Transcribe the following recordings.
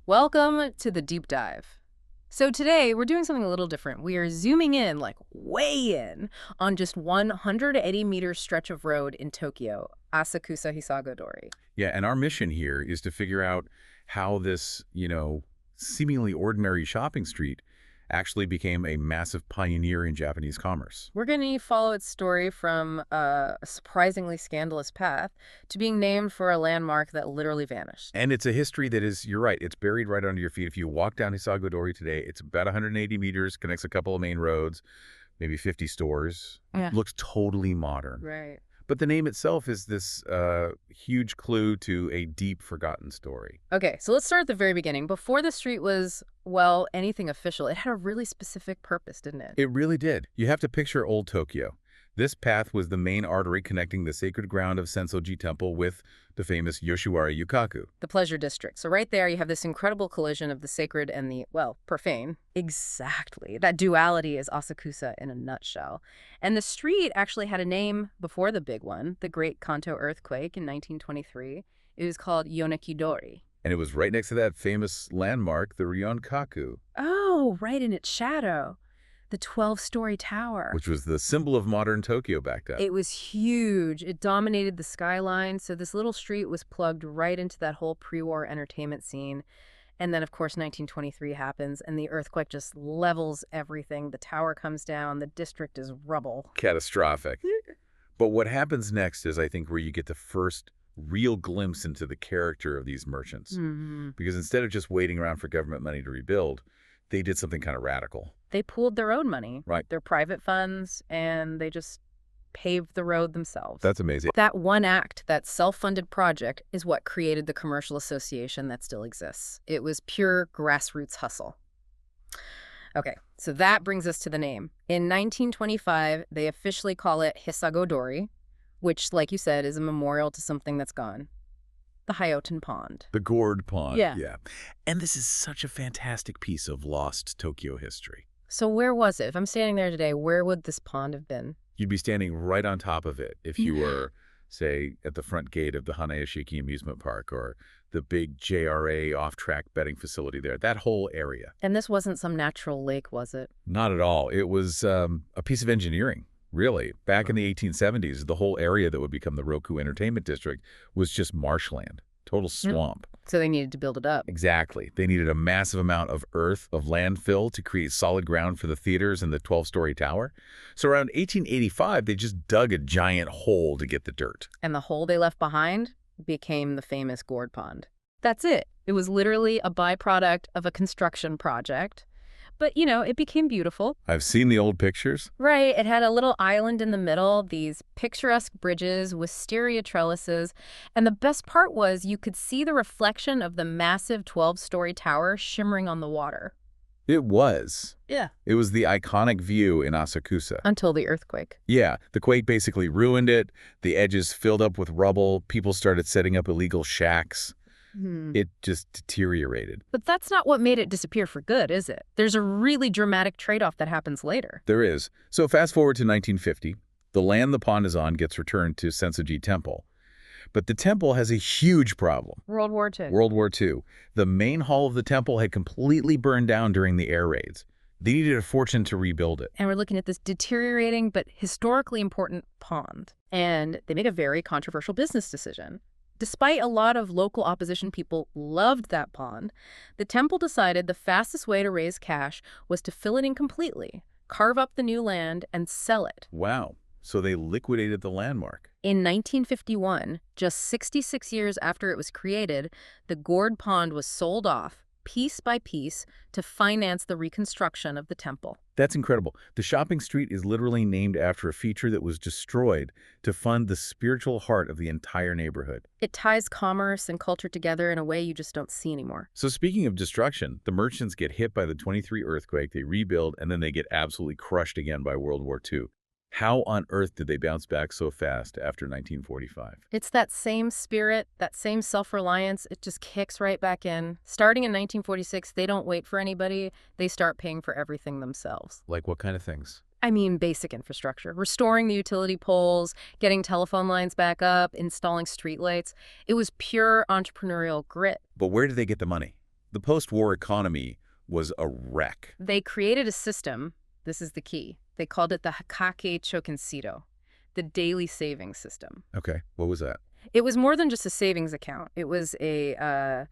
Welcome to the deep dive. So today we're doing something a little different. We are zooming in, like way in, on just 180-meter stretch of road in Tokyo, Asakusa Hisago-dori. Yeah, and our mission here is to figure out how this, seemingly ordinary shopping street actually became a massive pioneer in Japanese commerce. We're going to follow its story from a surprisingly scandalous path to being named for a landmark that literally vanished. And it's a history that is, you're right, it's buried right under your feet. If you walk down Hisago-dori today, it's about 180 meters, connects a couple of main roads, maybe 50 stores. Yeah. Looks totally modern. Right. But the name itself is this huge clue to a deep forgotten story. Okay, so let's start at the very beginning. Before the street was, well, anything official, it had a really specific purpose, didn't it? It really did. You have to picture old Tokyo. This path was the main artery connecting the sacred ground of Sensoji Temple with the famous Yoshiwara Yukaku. The pleasure district. So right there you have this incredible collision of the sacred and the, well, profane. Exactly. That duality is Asakusa in a nutshell. And the street actually had a name before the big one, the Great Kanto earthquake in 1923. It was called Yoneki-dori. And it was right next to that famous landmark, the Ryokaku. Oh, right in its shadow. The 12-story tower. Which was the symbol of modern Tokyo back then. It was huge. It dominated the skyline, so this little street was plugged right into that whole pre-war entertainment scene. And then, of course, 1923 happens, and the earthquake just levels everything. The tower comes down. The district is rubble. Catastrophic. But what happens next is, I think, where you get the first real glimpse into the character of these merchants. Mm-hmm. Because instead of just waiting around for government money to rebuild, they did something kind of radical. They pooled their own money, right? Their private funds, and they just paved the road themselves. That's amazing. That one act, that self-funded project, is what created the commercial association that still exists. It was pure grassroots hustle. Okay, so that brings us to the name. In 1925, they officially call it Hisago-dori, which, like you said, is a memorial to something that's gone. The Hyoten Pond. The gourd pond. Yeah. And this is such a fantastic piece of lost Tokyo history. So where was it? If I'm standing there today, where would this pond have been? You'd be standing right on top of it if you were, say, at the front gate of the Hanayashiki amusement park or the big JRA off-track betting facility there, that whole area. And this wasn't some natural lake, was it? Not at all. It was a piece of engineering. Really, back in the 1870s, the whole area that would become the Roku Entertainment District was just marshland, total swamp. So they needed to build it up. Exactly. They needed a massive amount of earth, of landfill to create solid ground for the theaters and the 12-story tower. So around 1885, they just dug a giant hole to get the dirt. And the hole they left behind became the famous gourd pond. That's it. It was literally a byproduct of a construction project. But, it became beautiful. I've seen the old pictures. Right. It had a little island in the middle, these picturesque bridges, wisteria trellises. And the best part was you could see the reflection of the massive 12-story tower shimmering on the water. It was. Yeah. It was the iconic view in Asakusa. Until the earthquake. Yeah. The quake basically ruined it. The edges filled up with rubble. People started setting up illegal shacks. It just deteriorated. But that's not what made it disappear for good, is it? There's a really dramatic trade-off that happens later. There is. So fast forward to 1950. The land the pond is on gets returned to Sensoji Temple. But the temple has a huge problem. World War II. World War II. The main hall of the temple had completely burned down during the air raids. They needed a fortune to rebuild it. And we're looking at this deteriorating but historically important pond. And they make a very controversial business decision. Despite a lot of local opposition, people loved that pond. The temple decided the fastest way to raise cash was to fill it in completely, carve up the new land, and sell it. Wow. So they liquidated the landmark. In 1951, just 66 years after it was created, the gourd pond was sold off, piece by piece, to finance the reconstruction of the temple. That's incredible. The shopping street is literally named after a feature that was destroyed to fund the spiritual heart of the entire neighborhood. It ties commerce and culture together in a way you just don't see anymore. So speaking of destruction, the merchants get hit by the 23 earthquake, they rebuild, and then they get absolutely crushed again by World War II. How on earth did they bounce back so fast after 1945? It's that same spirit, that same self-reliance. It just kicks right back in. Starting in 1946, they don't wait for anybody. They start paying for everything themselves. Like what kind of things? I mean, basic infrastructure. Restoring the utility poles, getting telephone lines back up, installing streetlights. It was pure entrepreneurial grit. But where did they get the money? The post-war economy was a wreck. They created a system, this is the key. They called it the Hakake Chokinsito, the daily savings system. Okay, what was that? It was more than just a savings account. It was a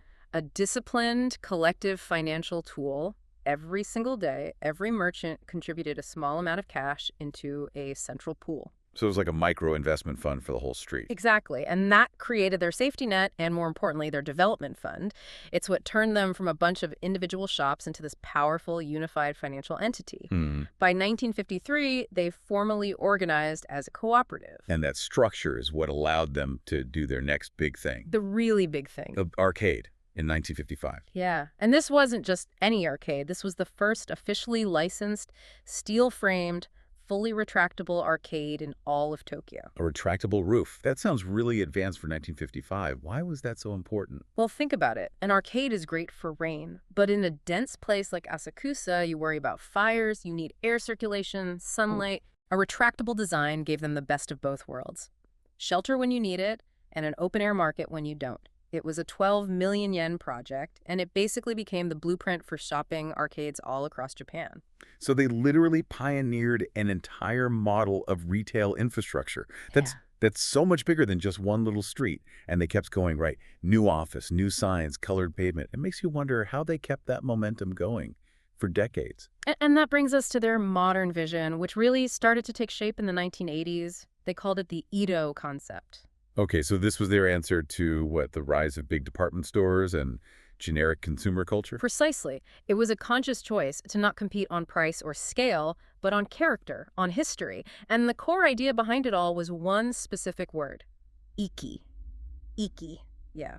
disciplined collective financial tool. Every single day, every merchant contributed a small amount of cash into a central pool. So it was like a micro investment fund for the whole street. Exactly. And that created their safety net and, more importantly, their development fund. It's what turned them from a bunch of individual shops into this powerful, unified financial entity. By 1953, they formally organized as a cooperative. And that structure is what allowed them to do their next big thing. The really big thing. The arcade in 1955. Yeah. And this wasn't just any arcade. This was the first officially licensed, steel-framed, fully retractable arcade in all of Tokyo. A retractable roof. That sounds really advanced for 1955. Why was that so important? Well, think about it. An arcade is great for rain, but in a dense place like Asakusa, you worry about fires, you need air circulation, sunlight. A retractable design gave them the best of both worlds. Shelter when you need it, and an open-air market when you don't. It was a 12 million yen project, and it basically became the blueprint for shopping arcades all across Japan. So they literally pioneered an entire model of retail infrastructure. That's so much bigger than just one little street. And they kept going, right? New office, new signs, colored pavement. It makes you wonder how they kept that momentum going for decades. And that brings us to their modern vision, which really started to take shape in the 1980s. They called it the Edo concept. Okay, so this was their answer to, what, the rise of big department stores and generic consumer culture? Precisely. It was a conscious choice to not compete on price or scale, but on character, on history. And the core idea behind it all was one specific word: Iki. Iki. Yeah.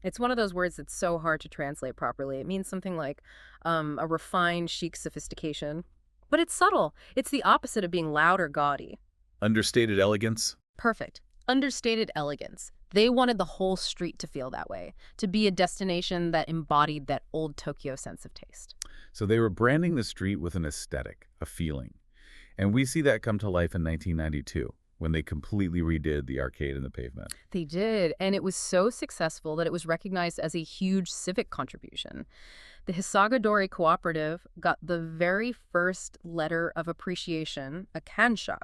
It's one of those words that's so hard to translate properly. It means something like a refined, chic sophistication. But it's subtle. It's the opposite of being loud or gaudy. Understated elegance? Perfect. Understated elegance. They wanted the whole street to feel that way, to be a destination that embodied that old Tokyo sense of taste. So they were branding the street with an aesthetic, a feeling. And we see that come to life in 1992, when they completely redid the arcade and the pavement. They did, and it was so successful that it was recognized as a huge civic contribution. The Hisago-dori cooperative got the very first letter of appreciation, a kansha,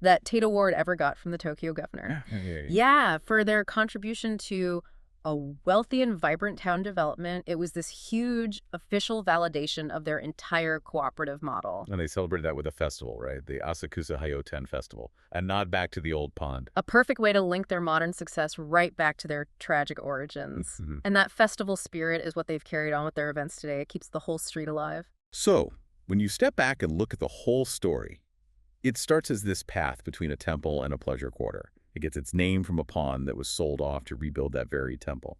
that Tate Award ever got from the Tokyo governor. Yeah, for their contribution to a wealthy and vibrant town development. It was this huge official validation of their entire cooperative model. And they celebrated that with a festival, right? The Asakusa Hisago-dori festival. A nod back to the old pond. A perfect way to link their modern success right back to their tragic origins. And that festival spirit is what they've carried on with their events today. It keeps the whole street alive. So, when you step back and look at the whole story, it starts as this path between a temple and a pleasure quarter. It gets its name from a pond that was sold off to rebuild that very temple.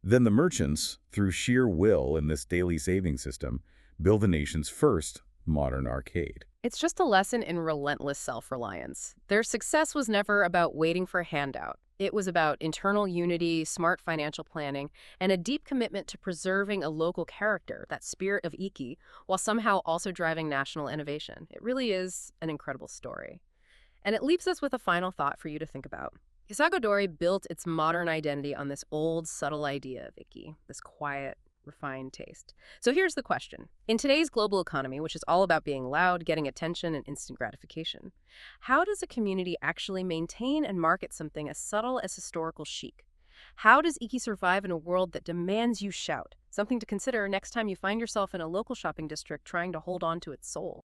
Then the merchants, through sheer will in this daily saving system, build the nation's first modern arcade. It's just a lesson in relentless self-reliance. Their success was never about waiting for a handout. It was about internal unity, smart financial planning, and a deep commitment to preserving a local character, that spirit of Iki, while somehow also driving national innovation. It really is an incredible story. And it leaves us with a final thought for you to think about. Hisago-dori built its modern identity on this old, subtle idea of Iki, this quiet, refined taste. So here's the question. In today's global economy, which is all about being loud, getting attention, and instant gratification, how does a community actually maintain and market something as subtle as historical chic? How does Iki survive in a world that demands you shout? Something to consider next time you find yourself in a local shopping district trying to hold on to its soul.